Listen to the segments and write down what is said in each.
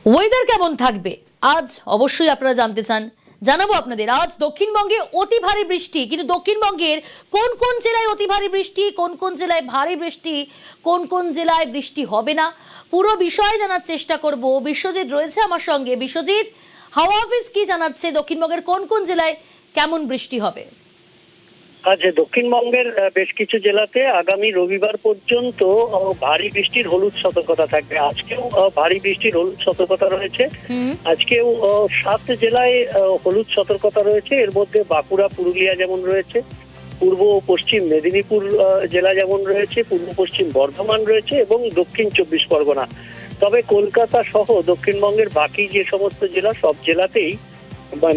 Weather কেমন থাকবে আজ অবশ্যই আপনারা জানতে চান, জানাবো আপনাদের। আজ দক্ষিণবঙ্গে অতি ভারী বৃষ্টি, কিন্তু দক্ষিণবঙ্গের কোন কোন জেলায় অতি ভারী বৃষ্টি, কোন কোন জেলায় ভারী বৃষ্টি, কোন কোন জেলায় বৃষ্টি হবে না, পুরো বিষয় জানার চেষ্টা করব। বিশ্বজিৎ রয়েছে আমার সঙ্গে। বিশ্বজিৎ, হাওয়া অফিস কি জানাচ্ছে দক্ষিণবঙ্গের কোন কোন জেলায় কেমন বৃষ্টি হবে? আজ দক্ষিণবঙ্গের বেশ কিছু জেলাতে আগামী রবিবার পর্যন্ত ভারী বৃষ্টির হলুদ সতর্কতা থাকবে। আজকেও ভারী বৃষ্টির হলুদ সতর্কতা রয়েছে। আজকেও 7 জেলায় হলুদ সতর্কতা রয়েছে। এর মধ্যে বাঁকুড়া, পুরুলিয়া যেমন রয়েছে, পূর্ব ও পশ্চিম মেদিনীপুর জেলা যেমন রয়েছে, পূর্ব পশ্চিম বর্ধমান রয়েছে এবং দক্ষিণ 24 পরগনা। তবে কলকাতা সহ দক্ষিণবঙ্গের বাকি যে সমস্ত জেলা, সব জেলাতেই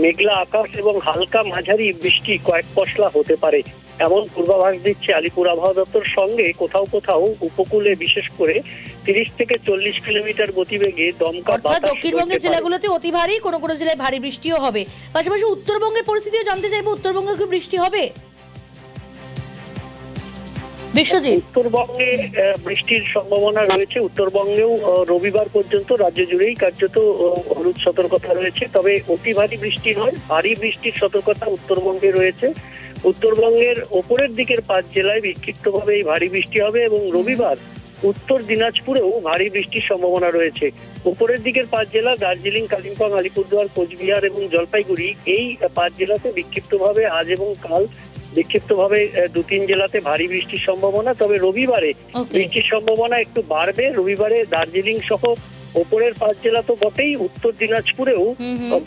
মেঘলা আকাশ এবং হালকা মাঝারি বৃষ্টি কয়েক পশলা হতে পারে, এমন পূর্বাভাস দিচ্ছে আলিপুর আবহাওয়া দপ্তর। সঙ্গে কোথাও কোথাও উপকূলে বিশেষ করে 30 থেকে 40 কিলোমিটার গতিবেগে দমকা বাতাস। দক্ষিণবঙ্গের জেলাগুলোতে অতি ভারী, কোনো কোনো জেলায় ভারী বৃষ্টিও হবে। পাশাপাশি উত্তরবঙ্গের পরিস্থিতিও জানতে চাইবো, উত্তরবঙ্গে কি বৃষ্টি হবে? বিশ্বজিৎ, উত্তরবঙ্গে বৃষ্টির সম্ভাবনা রয়েছে। উত্তরবঙ্গেও রবিবার পর্যন্ত রাজ্য জুড়েই কার্যত হলুদ সতর্কতা রয়েছে। তবে অতি ভারী বৃষ্টি নয়, ভারী বৃষ্টির সতর্কতা উত্তরবঙ্গে রয়েছে। উত্তরবঙ্গের ওপরের দিকের 5 জেলায় বিক্ষিপ্তভাবে এই ভারী বৃষ্টি হবে এবং রবিবার উত্তর দিনাজপুরেও ভারী বৃষ্টির সম্ভাবনা রয়েছে। উপরের দিকের 5 জেলা দার্জিলিং, কালিম্পং, আলিপুরদুয়ার, কোচবিহার এবং জলপাইগুড়ি, এই 5 জেলাতে বিক্ষিপ্তভাবে আজ এবং কাল বিক্ষিপ্তভাবে 2-3 জেলাতে ভারী বৃষ্টির সম্ভাবনা। তবে রবিবারে বৃষ্টির সম্ভাবনা একটু বাড়বে। রবিবারে দার্জিলিং সহ ওপরের 5 জেলা তো বটেই, উত্তর দিনাজপুরেও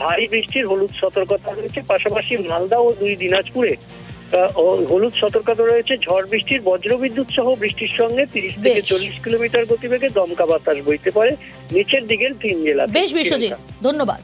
ভারী বৃষ্টির হলুদ সতর্কতা রয়েছে। পাশাপাশি মালদা ও 2 দিনাজপুরে হলুদ সতর্কতা রয়েছে। ঝড় বৃষ্টির, বজ্রবিদ্যুৎ সহ বৃষ্টির সঙ্গে 30 থেকে 40 কিলোমিটার গতিবেগে দমকা বাতাস বইতে পারে নিচের দিকের 3 জেলা। বেশ বিশ্বজিৎ, ধন্যবাদ।